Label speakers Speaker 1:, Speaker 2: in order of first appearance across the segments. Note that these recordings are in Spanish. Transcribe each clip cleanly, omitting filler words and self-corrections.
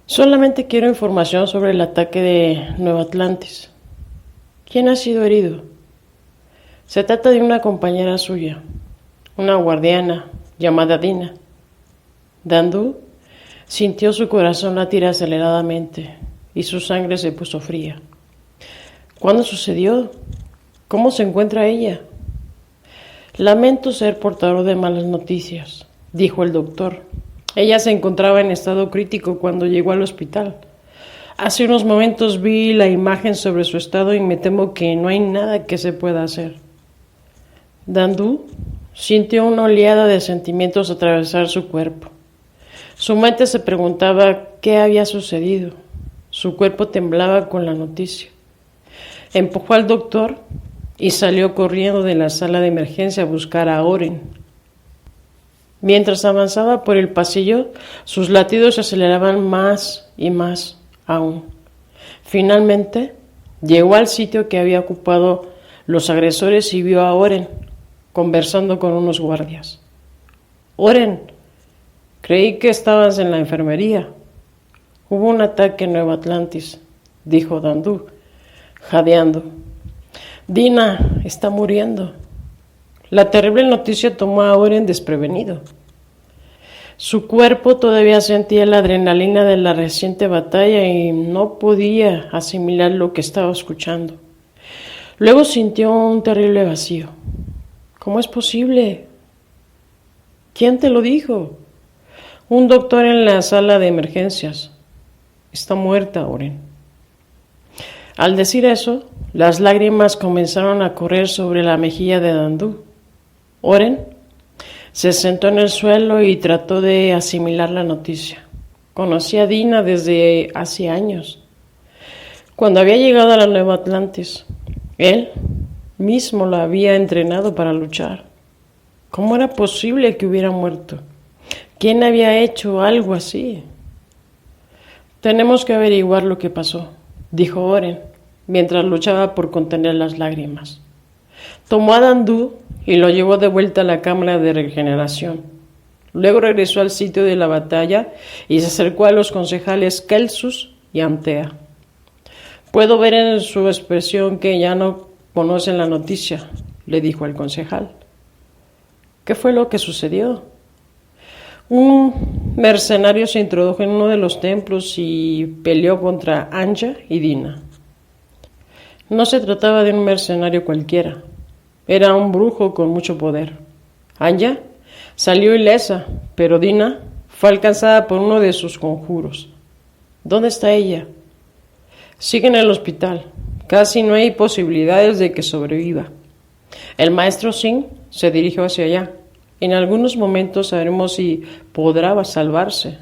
Speaker 1: Solamente quiero información sobre el ataque de Nueva Atlantis. ¿Quién ha sido herido? Se trata de una compañera suya, una guardiana llamada Dina. Dandu sintió su corazón latir aceleradamente y su sangre se puso fría. ¿Cuándo sucedió? ¿Cómo se encuentra ella? Lamento ser portador de malas noticias, dijo el doctor. Ella se encontraba en estado crítico cuando llegó al hospital. Hace unos momentos vi la imagen sobre su estado y me temo que no hay nada que se pueda hacer. Dandu sintió una oleada de sentimientos atravesar su cuerpo. Su mente se preguntaba qué había sucedido. Su cuerpo temblaba con la noticia. Empujó al doctor y salió corriendo de la sala de emergencia a buscar a Oren. Mientras avanzaba por el pasillo, sus latidos se aceleraban más y más aún. Finalmente, llegó al sitio que había ocupado los agresores y vio a Oren conversando con unos guardias. Oren, creí que estabas en la enfermería. Hubo un ataque en Nueva Atlantis, dijo Dandu, jadeando. Dina está muriendo. La terrible noticia tomó a Oren desprevenido. Su cuerpo todavía sentía la adrenalina de la reciente batalla y no podía asimilar lo que estaba escuchando. Luego sintió un terrible vacío. ¿Cómo es posible? ¿Quién te lo dijo? Un doctor en la sala de emergencias. Está muerta, Oren. Al decir eso, las lágrimas comenzaron a correr sobre la mejilla de Dandu. Oren se sentó en el suelo y trató de asimilar la noticia. Conocía a Dina desde hace años. Cuando había llegado a la Nueva Atlantis, él mismo la había entrenado para luchar. ¿Cómo era posible que hubiera muerto? ¿Quién había hecho algo así? Tenemos que averiguar lo que pasó, dijo Oren, mientras luchaba por contener las lágrimas. Tomó a Dandu y lo llevó de vuelta a la cámara de regeneración. Luego regresó al sitio de la batalla y se acercó a los concejales Kelsus y Antea. Puedo ver en su expresión que ya no conocen la noticia, le dijo el concejal. ¿Qué fue lo que sucedió? Un mercenario se introdujo en uno de los templos y peleó contra Anja y Dina. No se trataba de un mercenario cualquiera. Era un brujo con mucho poder. Anja salió ilesa, pero Dina fue alcanzada por uno de sus conjuros. ¿Dónde está ella? Sigue en el hospital. Casi no hay posibilidades de que sobreviva. El maestro Singh se dirigió hacia allá. En algunos momentos sabremos si podrá salvarse.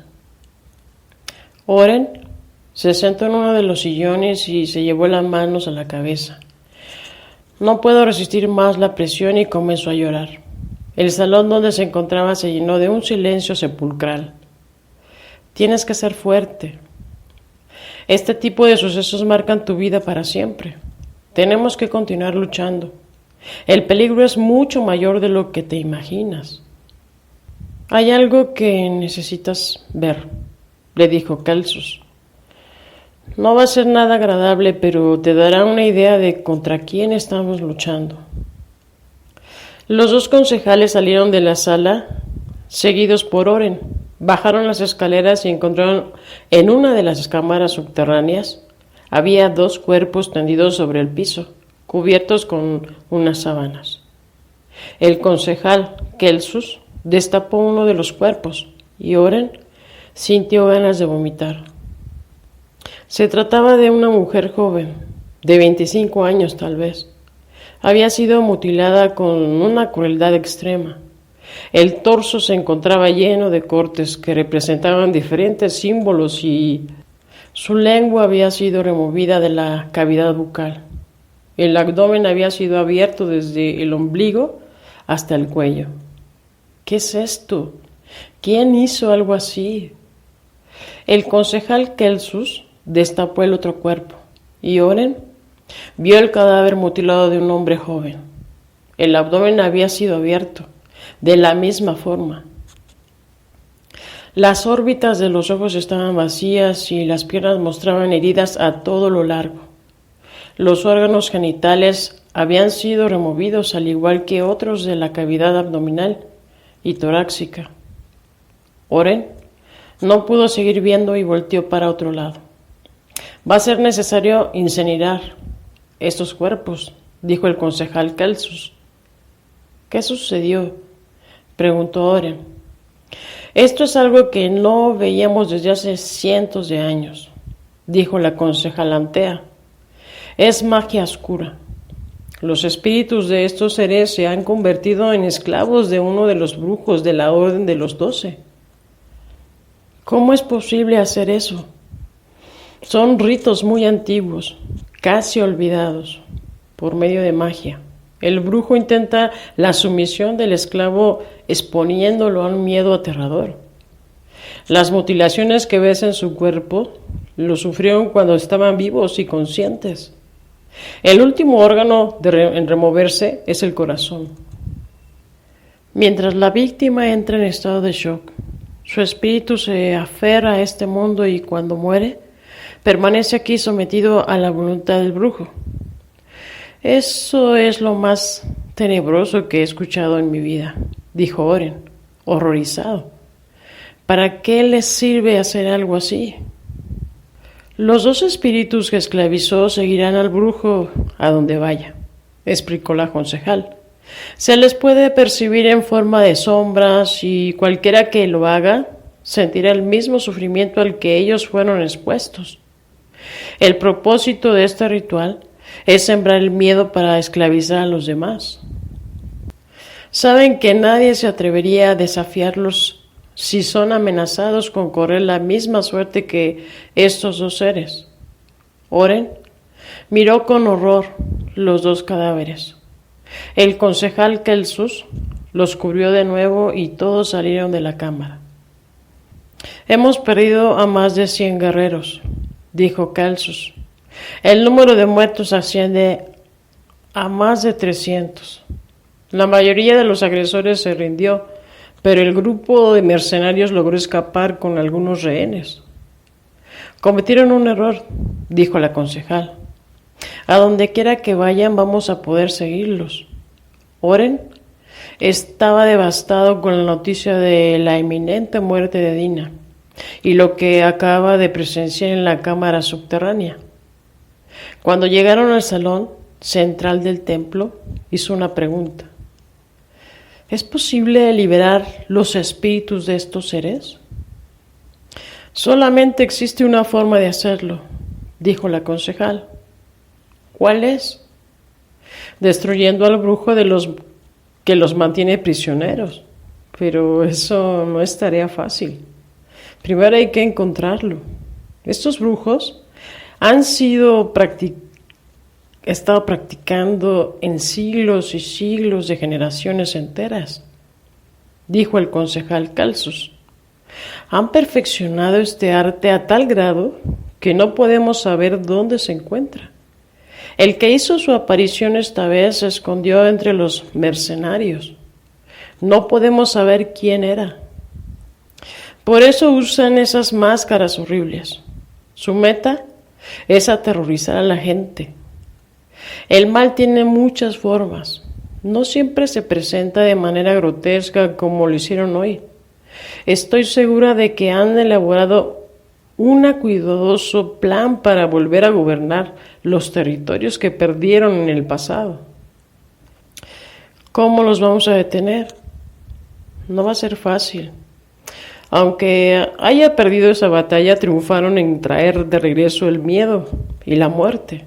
Speaker 1: Oren se sentó en uno de los sillones y se llevó las manos a la cabeza. No puedo resistir más la presión y comenzó a llorar. El salón donde se encontraba se llenó de un silencio sepulcral. Tienes que ser fuerte. Este tipo de sucesos marcan tu vida para siempre. Tenemos que continuar luchando. El peligro es mucho mayor de lo que te imaginas. Hay algo que necesitas ver, le dijo Kelsus. No va a ser nada agradable, pero te dará una idea de contra quién estamos luchando. Los dos concejales salieron de la sala, seguidos por Oren. Bajaron las escaleras y encontraron en una de las cámaras subterráneas. Había dos cuerpos tendidos sobre el piso, cubiertos con unas sábanas. El concejal Kelsus destapó uno de los cuerpos y Oren sintió ganas de vomitar. Se trataba de una mujer joven, de 25 años tal vez. Había sido mutilada con una crueldad extrema. El torso se encontraba lleno de cortes que representaban diferentes símbolos y su lengua había sido removida de la cavidad bucal. El abdomen había sido abierto desde el ombligo hasta el cuello. ¿Qué es esto? ¿Quién hizo algo así? El concejal Kelsus destapó el otro cuerpo y Oren vio el cadáver mutilado de un hombre joven. El abdomen había sido abierto de la misma forma. Las órbitas de los ojos estaban vacías y las piernas mostraban heridas a todo lo largo. Los órganos genitales habían sido removidos, al igual que otros de la cavidad abdominal y torácica. Oren no pudo seguir viendo y volteó para otro lado. Va a ser necesario incinerar estos cuerpos, dijo el concejal Celsus. ¿Qué sucedió?, preguntó Oren. Esto es algo que no veíamos desde hace cientos de años, dijo la concejal Antea. Es magia oscura. Los espíritus de estos seres se han convertido en esclavos de uno de los brujos de la Orden de los 12. ¿Cómo es posible hacer eso? Son ritos muy antiguos, casi olvidados, por medio de magia. El brujo intenta la sumisión del esclavo exponiéndolo a un miedo aterrador. Las mutilaciones que ves en su cuerpo lo sufrieron cuando estaban vivos y conscientes. El último órgano en removerse es el corazón. Mientras la víctima entra en estado de shock, su espíritu se aferra a este mundo y cuando muere, permanece aquí sometido a la voluntad del brujo. Eso es lo más tenebroso que he escuchado en mi vida, dijo Oren, horrorizado. ¿Para qué les sirve hacer algo así? Los 2 espíritus que esclavizó seguirán al brujo a donde vaya, explicó la concejal. Se les puede percibir en forma de sombras y cualquiera que lo haga sentirá el mismo sufrimiento al que ellos fueron expuestos. El propósito de este ritual es sembrar el miedo para esclavizar a los demás. Saben que nadie se atrevería a desafiarlos si son amenazados con correr la misma suerte que estos 2 seres. Oren miró con horror los 2 cadáveres. El concejal Celsus los cubrió de nuevo y todos salieron de la cámara. Hemos perdido a más de 100 guerreros, dijo Celsus. El número de muertos asciende a más de 300. La mayoría de los agresores se rindió, pero el grupo de mercenarios logró escapar con algunos rehenes. Cometieron un error, dijo la concejal. A donde quiera que vayan vamos a poder seguirlos. Oren estaba devastado con la noticia de la inminente muerte de Dina y lo que acaba de presenciar en la cámara subterránea. Cuando llegaron al salón central del templo, hizo una pregunta. ¿Es posible liberar los espíritus de estos seres? Solamente existe una forma de hacerlo, dijo la concejal. ¿Cuál es? Destruyendo al brujo de los que los mantiene prisioneros. Pero eso no es tarea fácil. Primero hay que encontrarlo. Estos brujos han estado practicando en siglos y siglos de generaciones enteras, dijo el concejal Celsus. Han perfeccionado este arte a tal grado que no podemos saber dónde se encuentra. El que hizo su aparición esta vez se escondió entre los mercenarios. No podemos saber quién era. Por eso usan esas máscaras horribles. Su meta es aterrorizar a la gente. El mal tiene muchas formas. No siempre se presenta de manera grotesca como lo hicieron hoy. Estoy segura de que han elaborado un cuidadoso plan para volver a gobernar los territorios que perdieron en el pasado. ¿Cómo los vamos a detener? No va a ser fácil. Aunque haya perdido esa batalla, triunfaron en traer de regreso el miedo y la muerte.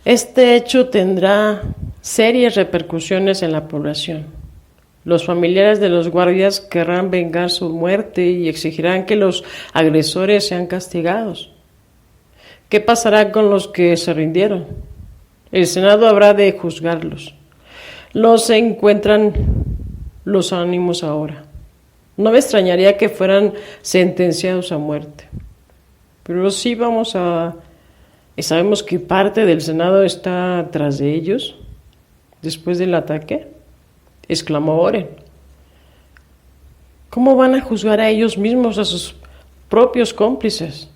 Speaker 1: Este hecho tendrá serias repercusiones en la población. Los familiares de los guardias querrán vengar su muerte y exigirán que los agresores sean castigados. ¿Qué pasará con los que se rindieron? El Senado habrá de juzgarlos. No se encuentran los ánimos ahora. No me extrañaría que fueran sentenciados a muerte. Pero sí sabemos que parte del Senado está tras de ellos después del ataque, exclamó Oren. ¿Cómo van a juzgar a ellos mismos, a sus propios cómplices?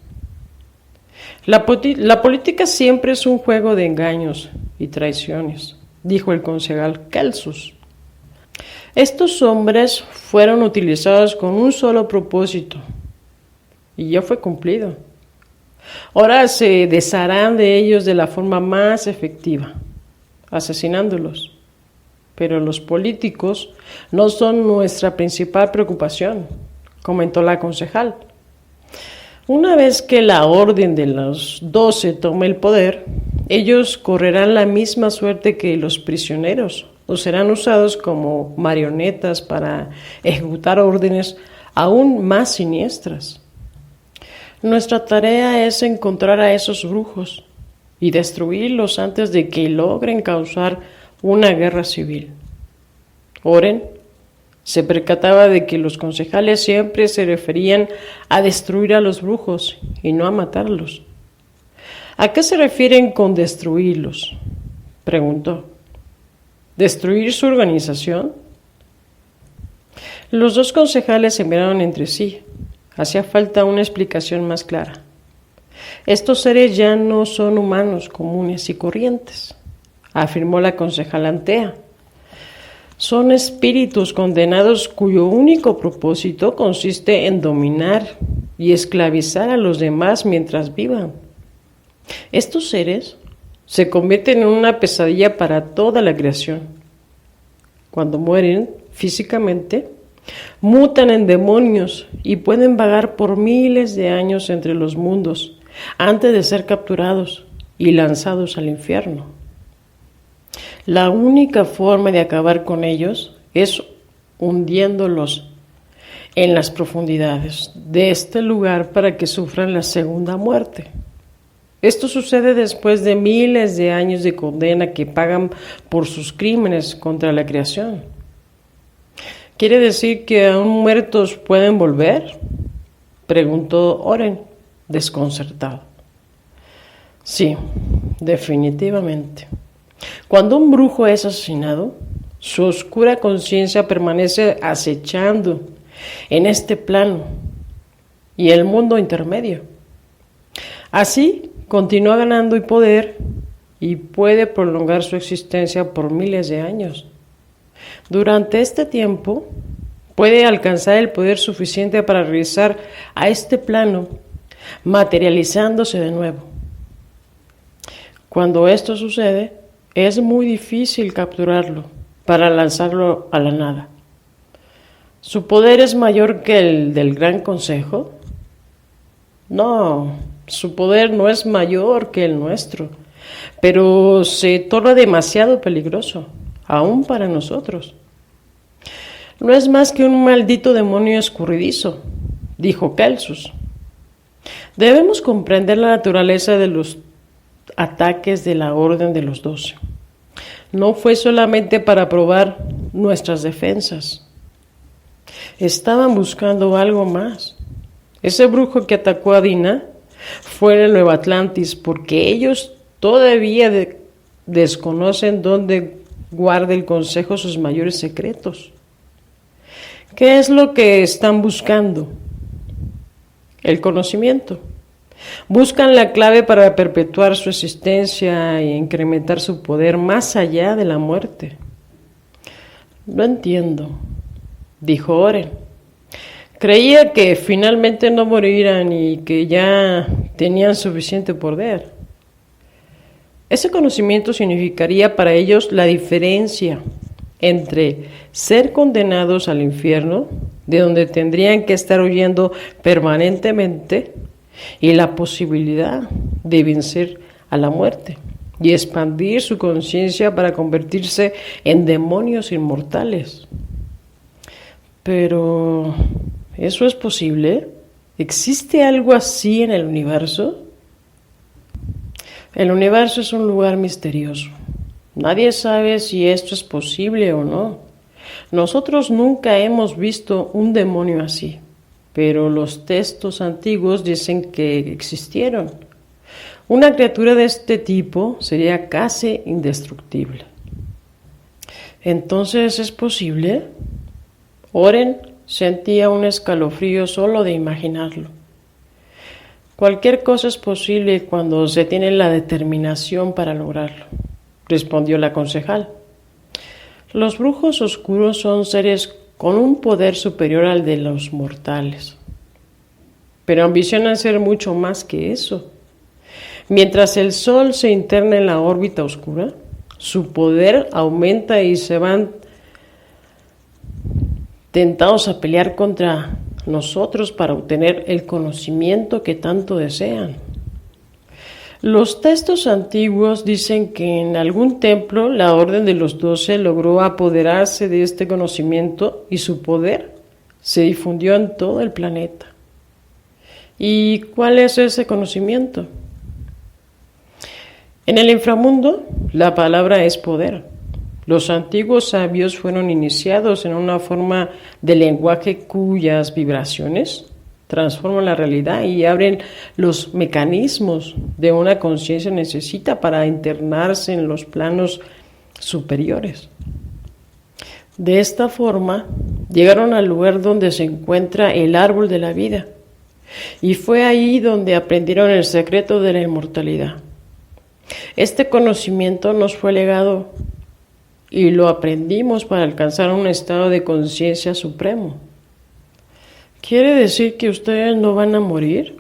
Speaker 1: La política siempre es un juego de engaños y traiciones, dijo el concejal Celsus. Estos hombres fueron utilizados con un solo propósito y ya fue cumplido. Ahora se desharán de ellos de la forma más efectiva, asesinándolos. Pero los políticos no son nuestra principal preocupación, comentó la concejal. Una vez que la orden de los 12 tome el poder, ellos correrán la misma suerte que los prisioneros, o serán usados como marionetas para ejecutar órdenes aún más siniestras. Nuestra tarea es encontrar a esos brujos y destruirlos antes de que logren causar una guerra civil. Oren se percataba de que los concejales siempre se referían a destruir a los brujos y no a matarlos. ¿A qué se refieren con destruirlos?, preguntó. ¿Destruir su organización? Los dos concejales se miraron entre sí. Hacía falta una explicación más clara. Estos seres ya no son humanos comunes y corrientes, afirmó la concejala Antea. Son espíritus condenados cuyo único propósito consiste en dominar y esclavizar a los demás mientras vivan. Estos seres se convierten en una pesadilla para toda la creación. Cuando mueren físicamente, mutan en demonios y pueden vagar por miles de años entre los mundos antes de ser capturados y lanzados al infierno. La única forma de acabar con ellos es hundiéndolos en las profundidades de este lugar para que sufran la segunda muerte. Esto sucede después de miles de años de condena que pagan por sus crímenes contra la creación. ¿Quiere decir que aún muertos pueden volver?, preguntó Oren, desconcertado. Sí, definitivamente. Cuando un brujo es asesinado, su oscura conciencia permanece acechando en este plano y el mundo intermedio. Así continúa ganando poder y puede prolongar su existencia por miles de años. Durante este tiempo puede alcanzar el poder suficiente para regresar a este plano, materializándose de nuevo. Cuando esto sucede, es muy difícil capturarlo para lanzarlo a la nada. ¿Su poder es mayor que el del Gran Consejo? No, su poder no es mayor que el nuestro, pero se torna demasiado peligroso, aún para nosotros. No es más que un maldito demonio escurridizo, dijo Celsus. Debemos comprender la naturaleza de los ataques de la Orden de los 12. No fue solamente para probar nuestras defensas. Estaban buscando algo más. Ese brujo que atacó a Dina fue en Nueva Atlantis porque ellos todavía desconocen dónde guarda el Consejo sus mayores secretos. ¿Qué es lo que están buscando? El conocimiento. Buscan la clave para perpetuar su existencia e incrementar su poder más allá de la muerte. No entiendo, dijo Oren. Creía que finalmente no morirían y que ya tenían suficiente poder. Ese conocimiento significaría para ellos la diferencia entre ser condenados al infierno, de donde tendrían que estar huyendo permanentemente, y la posibilidad de vencer a la muerte y expandir su conciencia para convertirse en demonios inmortales. Pero, ¿eso es posible? ¿Existe algo así en el universo? El universo es un lugar misterioso. Nadie sabe si esto es posible o no. Nosotros nunca hemos visto un demonio así, pero los textos antiguos dicen que existieron. Una criatura de este tipo sería casi indestructible. ¿Entonces es posible? Oren sentía un escalofrío solo de imaginarlo. Cualquier cosa es posible cuando se tiene la determinación para lograrlo, respondió la concejal. Los brujos oscuros son seres con un poder superior al de los mortales, pero ambicionan ser mucho más que eso. Mientras el Sol se interna en la órbita oscura, su poder aumenta y se van tentados a pelear contra nosotros para obtener el conocimiento que tanto desean. Los textos antiguos dicen que en algún templo la Orden de los 12 logró apoderarse de este conocimiento y su poder se difundió en todo el planeta. ¿Y cuál es ese conocimiento? En el inframundo, la palabra es poder. Los antiguos sabios fueron iniciados en una forma de lenguaje cuyas vibraciones transforman la realidad y abren los mecanismos de una conciencia necesita para internarse en los planos superiores. De esta forma, llegaron al lugar donde se encuentra el árbol de la vida, y fue ahí donde aprendieron el secreto de la inmortalidad. Este conocimiento nos fue legado y lo aprendimos para alcanzar un estado de conciencia supremo. ¿Quiere decir que ustedes no van a morir?,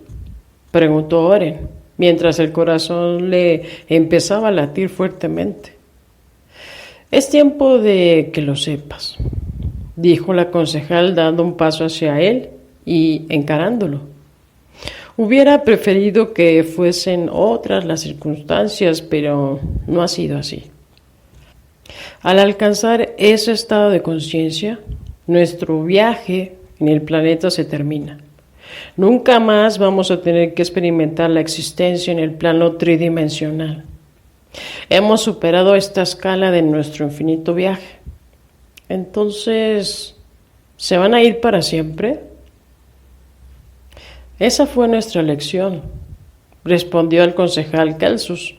Speaker 1: preguntó Oren, mientras el corazón le empezaba a latir fuertemente. Es tiempo de que lo sepas, dijo la concejal dando un paso hacia él y encarándolo. Hubiera preferido que fuesen otras las circunstancias, pero no ha sido así. Al alcanzar ese estado de conciencia, nuestro viaje en el planeta se termina. Nunca más vamos a tener que experimentar la existencia en el plano tridimensional. Hemos superado esta escala de nuestro infinito viaje. Entonces, ¿se van a ir para siempre? Esa fue nuestra elección, respondió el concejal Celsus.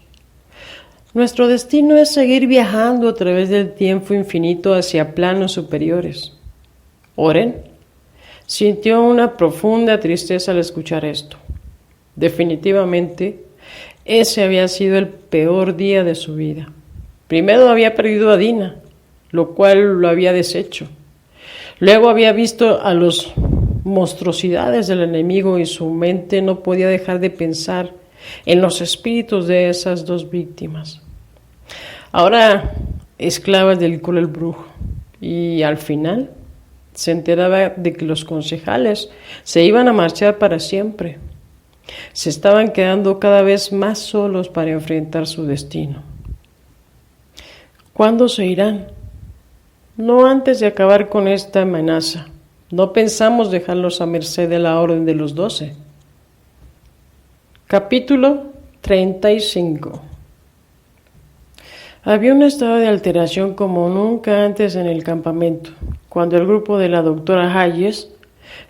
Speaker 1: Nuestro destino es seguir viajando a través del tiempo infinito hacia planos superiores. Oren sintió una profunda tristeza al escuchar esto. Definitivamente, ese había sido el peor día de su vida. Primero había perdido a Dina, lo cual lo había deshecho. Luego había visto a las monstruosidades del enemigo y su mente no podía dejar de pensar en los espíritus de esas dos víctimas. Ahora esclavas del cruel brujo, y al final se enteraba de que los concejales se iban a marchar para siempre. Se estaban quedando cada vez más solos para enfrentar su destino. ¿Cuándo se irán? No antes de acabar con esta amenaza. No pensamos dejarlos a merced de la Orden de los 12. Capítulo 35. Había un estado de alteración como nunca antes en el campamento, cuando el grupo de la doctora Hayes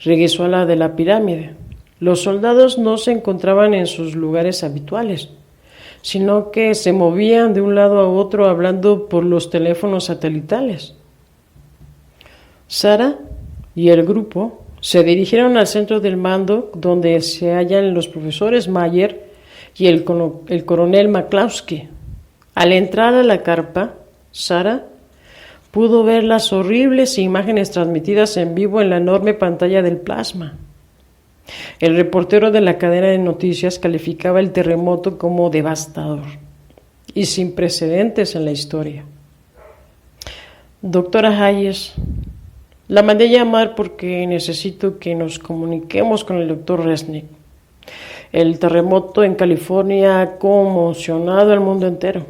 Speaker 1: regresó a la de la pirámide. Los soldados no se encontraban en sus lugares habituales, sino que se movían de un lado a otro hablando por los teléfonos satelitales. Sara y el grupo se dirigieron al centro del mando, donde se hallan los profesores Mayer y el coronel McCloskey. Al entrar a la carpa, Sara pudo ver las horribles imágenes transmitidas en vivo en la enorme pantalla del plasma. El reportero de la cadena de noticias calificaba el terremoto como devastador y sin precedentes en la historia. Doctora Hayes, la mandé llamar porque necesito que nos comuniquemos con el doctor Resnick. El terremoto en California ha conmocionado al mundo entero.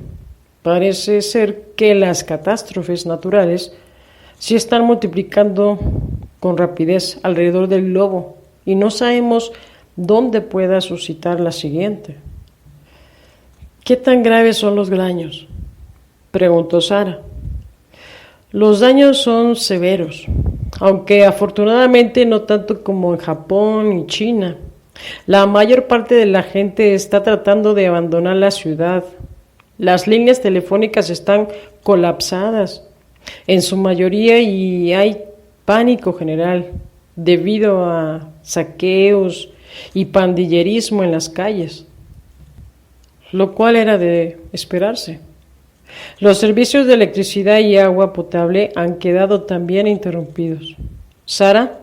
Speaker 1: Parece ser que las catástrofes naturales se están multiplicando con rapidez alrededor del globo y no sabemos dónde pueda suscitar la siguiente. ¿Qué tan graves son los daños?, preguntó Sara. Los daños son severos, aunque afortunadamente no tanto como en Japón y China. La mayor parte de la gente está tratando de abandonar la ciudad. Las líneas telefónicas están colapsadas en su mayoría y hay pánico general debido a saqueos y pandillerismo en las calles, lo cual era de esperarse. Los servicios de electricidad y agua potable han quedado también interrumpidos. Sara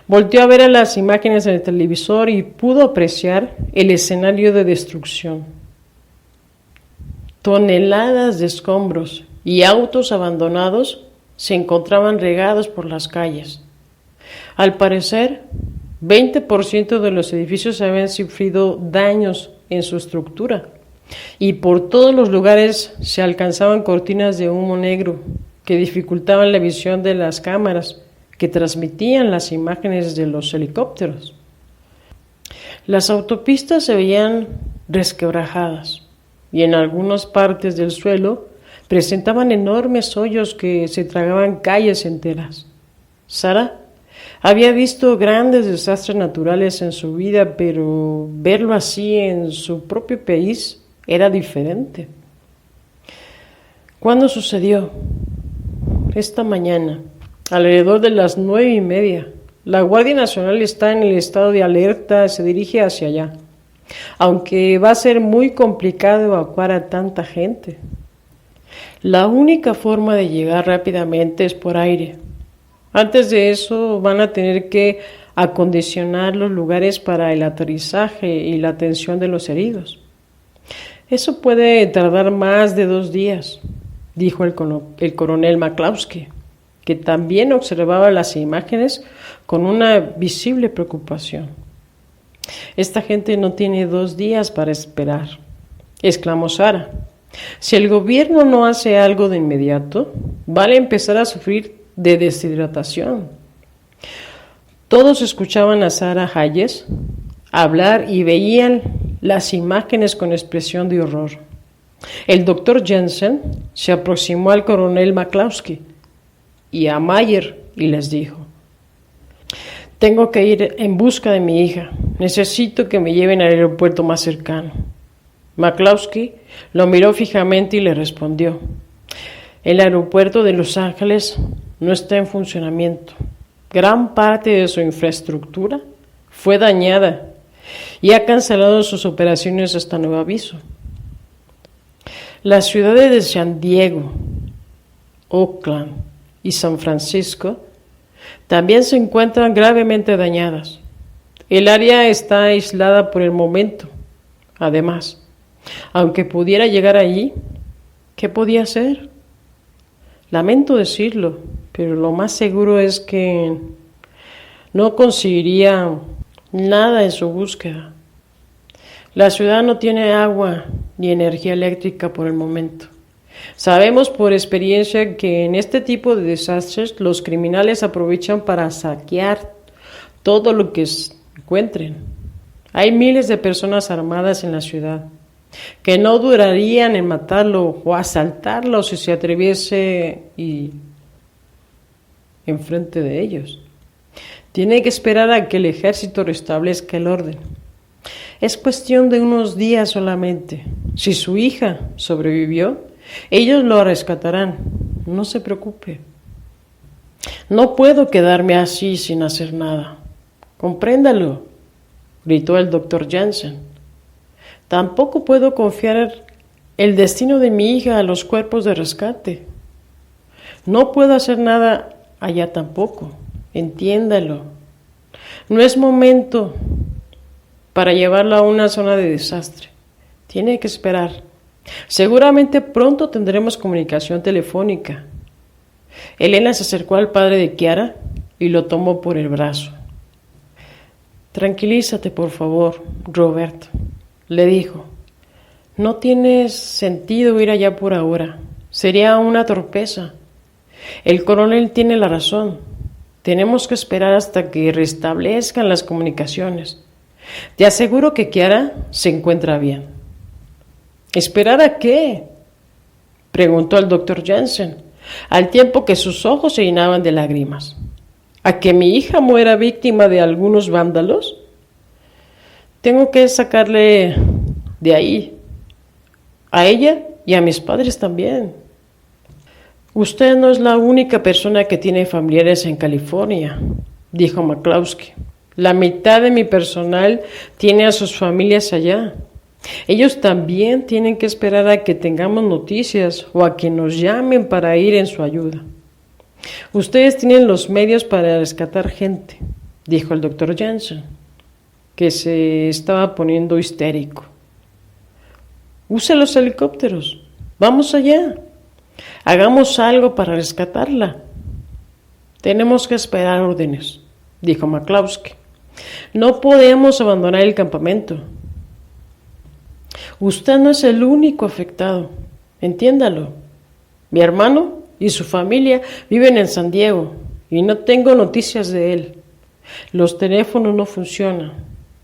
Speaker 1: volteó a ver a las imágenes en el televisor y pudo apreciar el escenario de destrucción. Toneladas de escombros y autos abandonados se encontraban regados por las calles. Al parecer, 20% de los edificios habían sufrido daños en su estructura y por todos los lugares se alcanzaban cortinas de humo negro que dificultaban la visión de las cámaras que transmitían las imágenes de los helicópteros. Las autopistas se veían resquebrajadas y en algunas partes del suelo presentaban enormes hoyos que se tragaban calles enteras. Sara había visto grandes desastres naturales en su vida, pero verlo así en su propio país era diferente. ¿Cuándo sucedió? Esta mañana, alrededor de las 9:30. La Guardia Nacional está en el estado de alerta, se dirige hacia allá, aunque va a ser muy complicado evacuar a tanta gente. La única forma de llegar rápidamente es por aire. Antes de eso van a tener que acondicionar los lugares para el aterrizaje y la atención de los heridos. Eso puede tardar más de 2 días, dijo el coronel McCloskey, que también observaba las imágenes con una visible preocupación. Esta gente no tiene 2 días para esperar, exclamó Sara. Si el gobierno no hace algo de inmediato, van a empezar a sufrir de deshidratación. Todos escuchaban a Sara Hayes hablar y veían las imágenes con expresión de horror. El doctor Jensen se aproximó al coronel McCloskey y a Mayer y les dijo: tengo que ir en busca de mi hija. Necesito que me lleven al aeropuerto más cercano. McCloskey lo miró fijamente y le respondió: el aeropuerto de Los Ángeles no está en funcionamiento. Gran parte de su infraestructura fue dañada y ha cancelado sus operaciones hasta nuevo aviso. Las ciudades de San Diego, Oakland y San Francisco también se encuentran gravemente dañadas. El área está aislada por el momento. Además, aunque pudiera llegar allí, ¿qué podía hacer? Lamento decirlo, pero lo más seguro es que no conseguiría nada en su búsqueda. La ciudad no tiene agua ni energía eléctrica por el momento. Sabemos por experiencia que en este tipo de desastres los criminales aprovechan para saquear todo lo que encuentren. Hay miles de personas armadas en la ciudad que no durarían en matarlo o asaltarlo si se atreviese enfrente de ellos. Tiene que esperar a que el ejército restablezca el orden. Es cuestión de unos días solamente. Si su hija sobrevivió, ellos lo rescatarán. No se preocupe. No puedo quedarme así sin hacer nada. Compréndalo, gritó el doctor Jensen. Tampoco puedo confiar el destino de mi hija a los cuerpos de rescate. No puedo hacer nada allá tampoco. Entiéndalo. No es momento para llevarla a una zona de desastre. Tiene que esperar. Seguramente pronto tendremos comunicación telefónica. Elena se acercó al padre de Kiara y lo tomó por el brazo. Tranquilízate, por favor, Robert, le dijo. No tiene sentido ir allá por ahora. Sería una torpeza. El coronel tiene la razón. Tenemos que esperar hasta que restablezcan las comunicaciones. Te aseguro que Kiara se encuentra bien. ¿Esperar a qué?, preguntó el doctor Jensen, al tiempo que sus ojos se llenaban de lágrimas. ¿A que mi hija muera víctima de algunos vándalos? Tengo que sacarle de ahí, a ella y a mis padres también. Usted no es la única persona que tiene familiares en California, dijo McCloskey. La mitad de mi personal tiene a sus familias allá. Ellos también tienen que esperar a que tengamos noticias o a que nos llamen para ir en su ayuda. Ustedes tienen los medios para rescatar gente, dijo el doctor Jensen, que se estaba poniendo histérico. Use los helicópteros. Vamos allá. Hagamos algo para rescatarla. Tenemos que esperar órdenes, dijo McCloskey. No podemos abandonar el campamento. Usted no es el único afectado, entiéndalo. Mi hermano y su familia viven en San Diego y no tengo noticias de él. Los teléfonos no funcionan.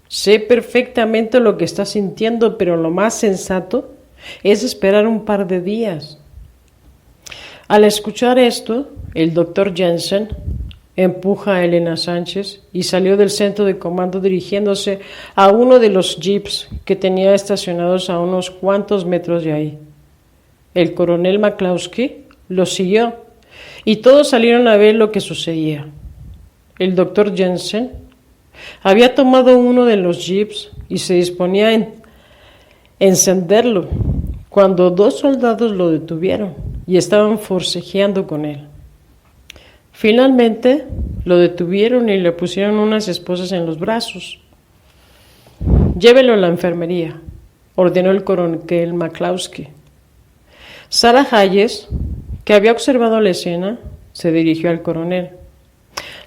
Speaker 1: Sé perfectamente lo que está sintiendo, pero lo más sensato es esperar un par de días. Al escuchar esto, el doctor Jensen empuja a Elena Sánchez y salió del centro de comando dirigiéndose a uno de los jeeps que tenía estacionados a unos cuantos metros de ahí. El coronel McCloskey lo siguió y todos salieron a ver lo que sucedía. El doctor Jensen había tomado uno de los jeeps y se disponía a encenderlo cuando dos soldados lo detuvieron y estaban forcejeando con él. Finalmente lo detuvieron y le pusieron unas esposas en los brazos. Llévelo a la enfermería, ordenó el coronel McCloskey. Sarah Hayes, que había observado la escena, se dirigió al coronel.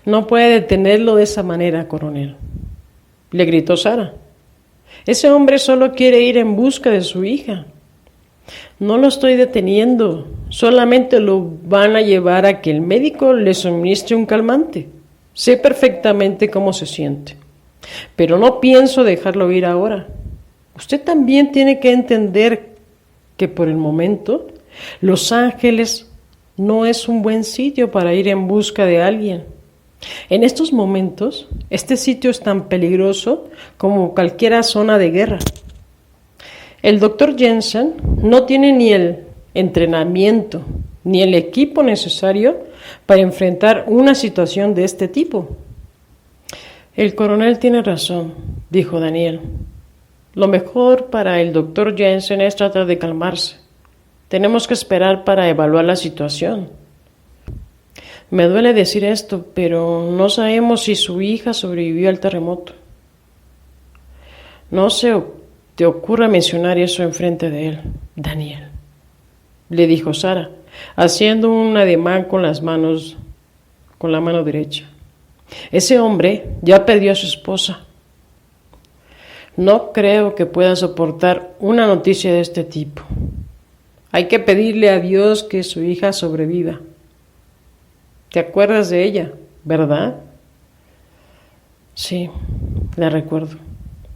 Speaker 1: No puede detenerlo de esa manera, coronel, le gritó Sarah. Ese hombre solo quiere ir en busca de su hija. No lo estoy deteniendo, solamente lo van a llevar a que el médico le suministre un calmante. Sé perfectamente cómo se siente, pero no pienso dejarlo ir ahora. Usted también tiene que entender que por el momento Los Ángeles no es un buen sitio para ir en busca de alguien. En estos momentos, este sitio es tan peligroso como cualquier zona de guerra. El doctor Jensen no tiene ni el entrenamiento ni el equipo necesario para enfrentar una situación de este tipo. El coronel tiene razón, dijo Daniel. Lo mejor para el doctor Jensen es tratar de calmarse. Tenemos que esperar para evaluar la situación. Me duele decir esto, pero no sabemos si su hija sobrevivió al terremoto. No se te ocurra mencionar eso enfrente de él, Daniel, le dijo Sarah, haciendo un ademán con la mano derecha. Ese hombre ya perdió a su esposa. No creo que pueda soportar una noticia de este tipo. Hay que pedirle a Dios que su hija sobreviva. ¿Te acuerdas de ella, verdad? Sí, la recuerdo,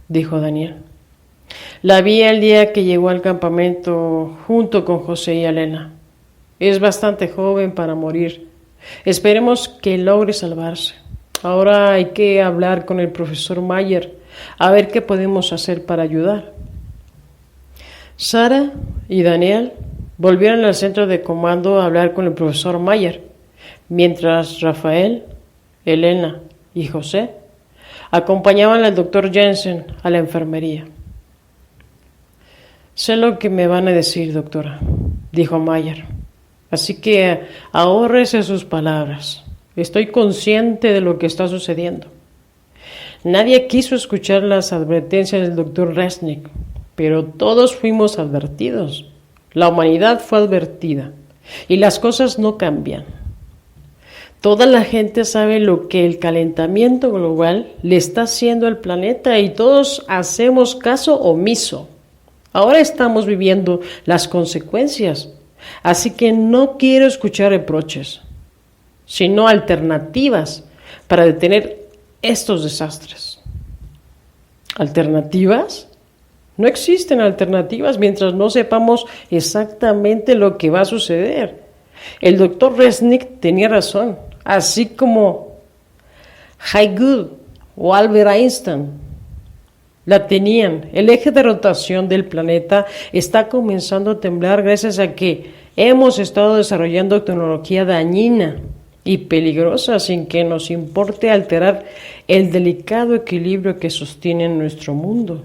Speaker 1: dijo Daniel. La vi el día que llegó al campamento junto con José y Elena. Es bastante joven para morir. Esperemos que logre salvarse. Ahora hay que hablar con el profesor Mayer a ver qué podemos hacer para ayudar. Sarah y Daniel volvieron al centro de comando a hablar con el profesor Mayer, mientras Rafael, Elena y José acompañaban al doctor Jensen a la enfermería. Sé lo que me van a decir, doctora, dijo Mayer, así que ahórrese sus palabras. Estoy consciente de lo que está sucediendo. Nadie quiso escuchar las advertencias del doctor Resnick, pero todos fuimos advertidos. La humanidad fue advertida y las cosas no cambian. Toda la gente sabe lo que el calentamiento global le está haciendo al planeta y todos hacemos caso omiso. Ahora estamos viviendo las consecuencias, así que no quiero escuchar reproches, sino alternativas para detener estos desastres. ¿Alternativas? No existen alternativas mientras no sepamos exactamente lo que va a suceder. El doctor Resnick tenía razón, así como Haywood o Albert Einstein la tenían. El eje de rotación del planeta está comenzando a temblar gracias a que Hemos estado desarrollando tecnología dañina y peligrosa sin que nos importe alterar el delicado equilibrio que sostiene nuestro mundo.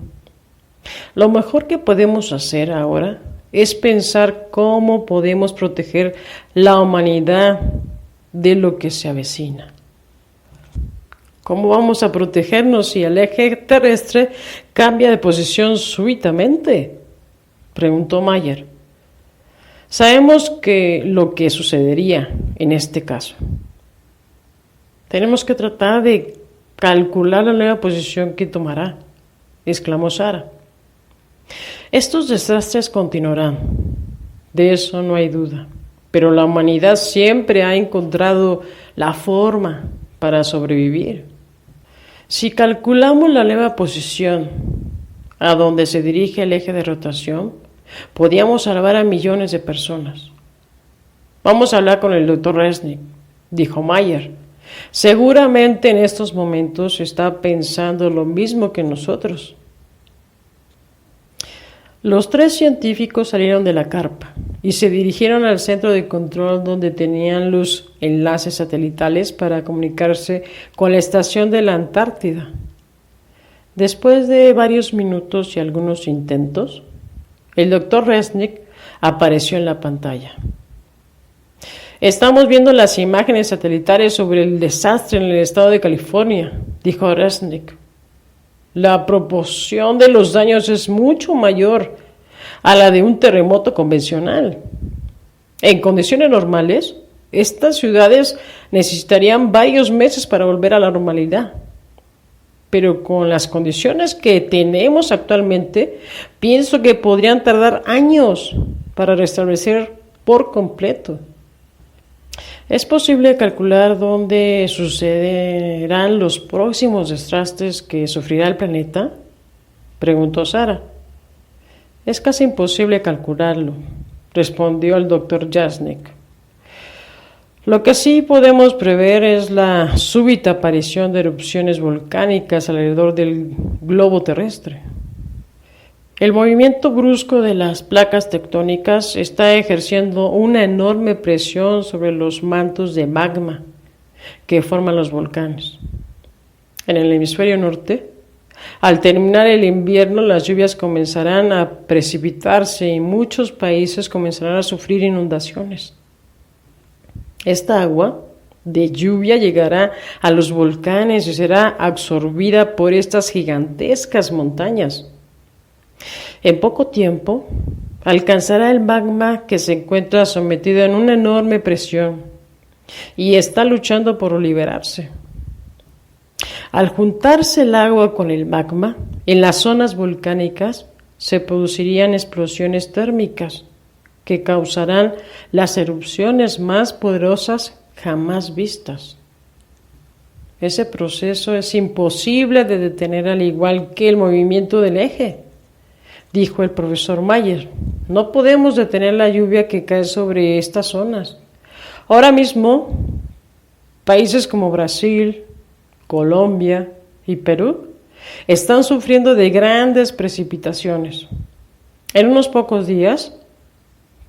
Speaker 1: Lo mejor que podemos hacer ahora es pensar cómo podemos proteger la humanidad de lo que se avecina. ¿Cómo vamos a protegernos si el eje terrestre cambia de posición súbitamente?, preguntó Mayer. Sabemos lo que sucedería en este caso. Tenemos que tratar de calcular la nueva posición que tomará, exclamó Sara. Estos desastres continuarán, de eso no hay duda, pero la humanidad siempre ha encontrado la forma para sobrevivir. Si calculamos la nueva posición a donde se dirige el eje de rotación, podríamos salvar a millones de personas. Vamos a hablar con el doctor Resnick, dijo Mayer. Seguramente en estos momentos está pensando lo mismo que nosotros. Los tres científicos salieron de la carpa y se dirigieron al centro de control donde tenían los enlaces satelitales para comunicarse con la estación de la Antártida. Después de varios minutos y algunos intentos, el doctor Resnick apareció en la pantalla. Estamos viendo las imágenes satelitales sobre el desastre en el estado de California, dijo Resnick. La proporción de los daños es mucho mayor a la de un terremoto convencional. En condiciones normales, estas ciudades necesitarían varios meses para volver a la normalidad. Pero con las condiciones que tenemos actualmente, pienso que podrían tardar años para restablecer por completo. ¿Es posible calcular dónde sucederán los próximos desastres que sufrirá el planeta?, preguntó Sara. Es casi imposible calcularlo, respondió el doctor Jasnik. Lo que sí podemos prever es la súbita aparición de erupciones volcánicas alrededor del globo terrestre. El movimiento brusco de las placas tectónicas está ejerciendo una enorme presión sobre los mantos de magma que forman los volcanes. En el hemisferio norte, al terminar el invierno, las lluvias comenzarán a precipitarse y muchos países comenzarán a sufrir inundaciones. Esta agua de lluvia llegará a los volcanes y será absorbida por estas gigantescas montañas. En poco tiempo, alcanzará el magma que se encuentra sometido en una enorme presión y está luchando por liberarse. Al juntarse el agua con el magma, en las zonas volcánicas se producirían explosiones térmicas que causarán las erupciones más poderosas jamás vistas. Ese proceso es imposible de detener al igual que el movimiento del eje, dijo el profesor Mayer. No podemos detener la lluvia que cae sobre estas zonas. Ahora mismo, países como Brasil, Colombia y Perú están sufriendo de grandes precipitaciones. En unos pocos días,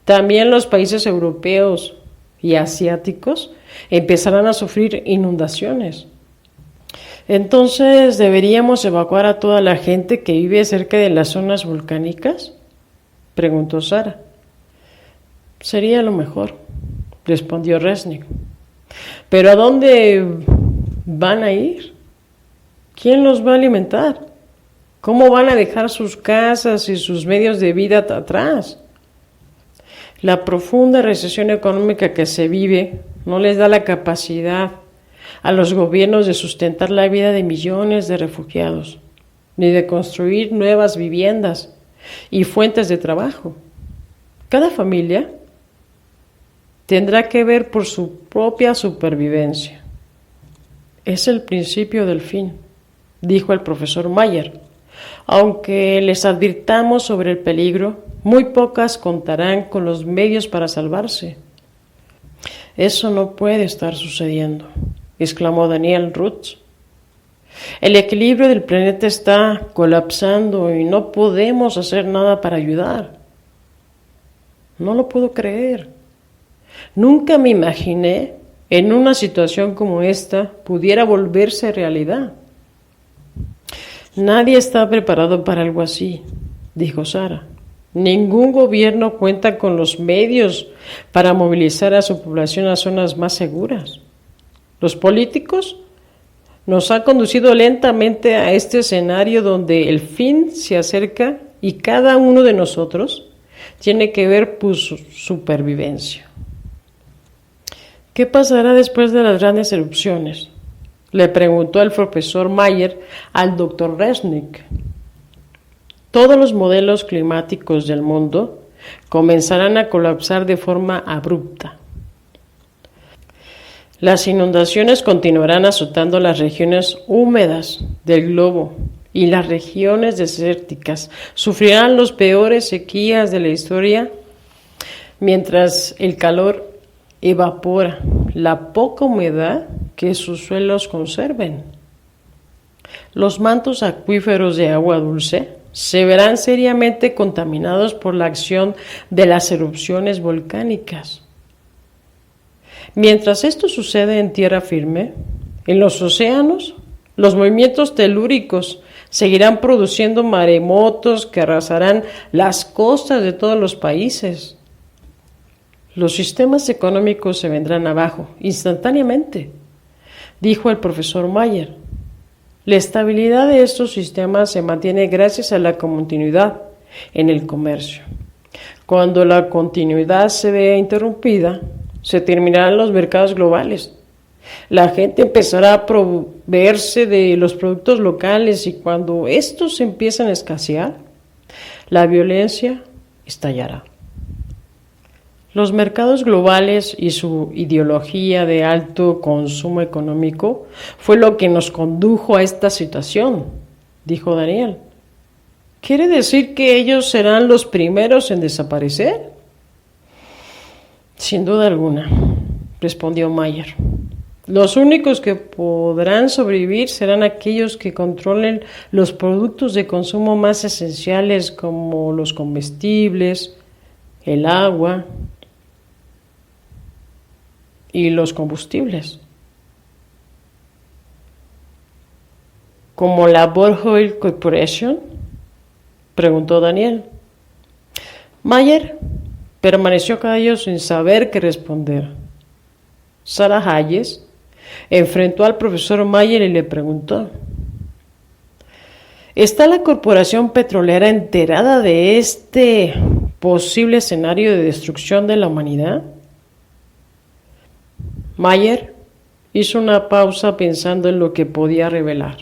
Speaker 1: también los países europeos y asiáticos empezarán a sufrir inundaciones. Entonces, ¿deberíamos evacuar a toda la gente que vive cerca de las zonas volcánicas?, preguntó Sara. Sería lo mejor, respondió Resnick. ¿Pero a dónde van a ir? ¿Quién los va a alimentar? ¿Cómo van a dejar sus casas y sus medios de vida atrás? La profunda recesión económica que se vive no les da la capacidad a los gobiernos de sustentar la vida de millones de refugiados, ni de construir nuevas viviendas y fuentes de trabajo. Cada familia tendrá que ver por su propia supervivencia. Es el principio del fin, dijo el profesor Mayer. Aunque les advirtamos sobre el peligro, muy pocas contarán con los medios para salvarse. Eso no puede estar sucediendo, exclamó Daniel Rutz. El equilibrio del planeta está colapsando y no podemos hacer nada para ayudar. No lo puedo creer, Nunca me imaginé en una situación como esta pudiera volverse realidad. Nadie está preparado para algo así, dijo Sara. Ningún gobierno cuenta con los medios para movilizar a su población a zonas más seguras. Los políticos nos han conducido lentamente a este escenario donde el fin se acerca y cada uno de nosotros tiene que ver por su supervivencia. ¿Qué pasará después de las grandes erupciones?, le preguntó el profesor Mayer al doctor Resnick. Todos los modelos climáticos del mundo comenzarán a colapsar de forma abrupta. Las inundaciones continuarán azotando las regiones húmedas del globo y las regiones desérticas sufrirán las peores sequías de la historia mientras el calor evapora la poca humedad que sus suelos conserven. Los mantos acuíferos de agua dulce se verán seriamente contaminados por la acción de las erupciones volcánicas. Mientras esto sucede en tierra firme, en los océanos, los movimientos telúricos seguirán produciendo maremotos que arrasarán las costas de todos los países. Los sistemas económicos se vendrán abajo instantáneamente, dijo el profesor Mayer. La estabilidad de estos sistemas se mantiene gracias a la continuidad en el comercio. Cuando la continuidad se vea interrumpida, se terminarán los mercados globales. La gente empezará a proveerse de los productos locales y cuando estos empiezan a escasear, la violencia estallará. Los mercados globales y su ideología de alto consumo económico fue lo que nos condujo a esta situación, dijo Daniel. ¿Quiere decir que ellos serán los primeros en desaparecer? Sin duda alguna, respondió Mayer. Los únicos que podrán sobrevivir serán aquellos que controlen los productos de consumo más esenciales como los comestibles, el agua y los combustibles. ¿Como la Borg Oil Corporation?, preguntó Daniel. Mayer permaneció callado sin saber qué responder. Sara Hayes enfrentó al profesor Mayer y le preguntó: ¿está la corporación petrolera enterada de este posible escenario de destrucción de la humanidad? Mayer hizo una pausa pensando en lo que podía revelar.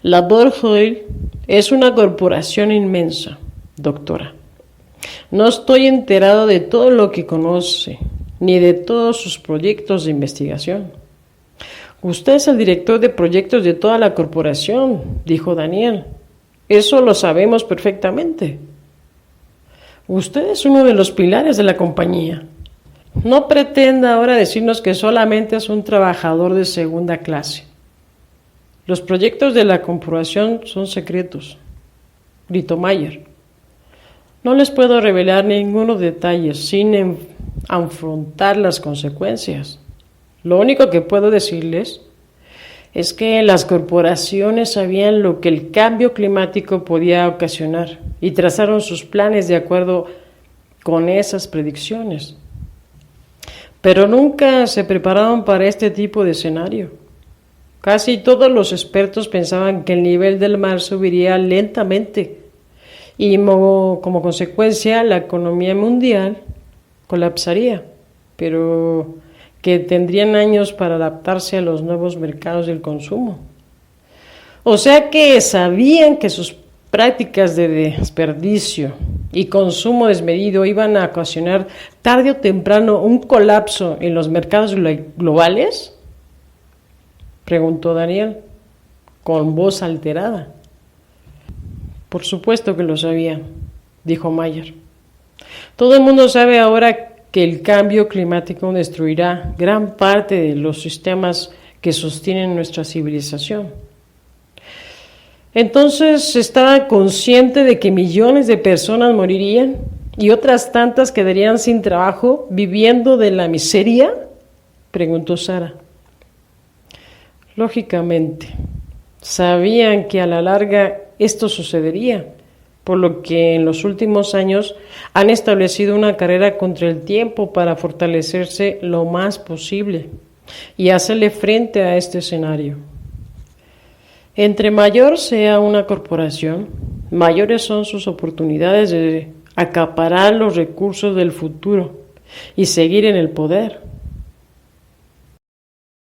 Speaker 1: La Borg Oil es una corporación inmensa, doctora. No estoy enterado de todo lo que conoce, ni de todos sus proyectos de investigación. Usted es el director de proyectos de toda la corporación, dijo Daniel. Eso lo sabemos perfectamente. Usted es uno de los pilares de la compañía. No pretenda ahora decirnos que solamente es un trabajador de segunda clase. Los proyectos de la corporación son secretos, gritó Mayer. No les puedo revelar ningunos detalles sin afrontar las consecuencias. Lo único que puedo decirles es que las corporaciones sabían lo que el cambio climático podía ocasionar y trazaron sus planes de acuerdo con esas predicciones. Pero nunca se prepararon para este tipo de escenario. Casi todos los expertos pensaban que el nivel del mar subiría lentamente y como consecuencia la economía mundial colapsaría, pero que tendrían años para adaptarse a los nuevos mercados del consumo. O sea que sabían que sus prácticas de desperdicio y consumo desmedido iban a ocasionar tarde o temprano un colapso en los mercados globales, preguntó Daniel, con voz alterada. Por supuesto que lo sabía, dijo Mayer. Todo el mundo sabe ahora que el cambio climático destruirá gran parte de los sistemas que sostienen nuestra civilización. Entonces, ¿estaba consciente de que millones de personas morirían ¿Y otras tantas quedarían sin trabajo, viviendo de la miseria? Preguntó Sara. Lógicamente, sabían que a la larga esto sucedería, por lo que en los últimos años han establecido una carrera contra el tiempo para fortalecerse lo más posible y hacerle frente a este escenario. Entre mayor sea una corporación, mayores son sus oportunidades de acaparar los recursos del futuro y seguir en el poder.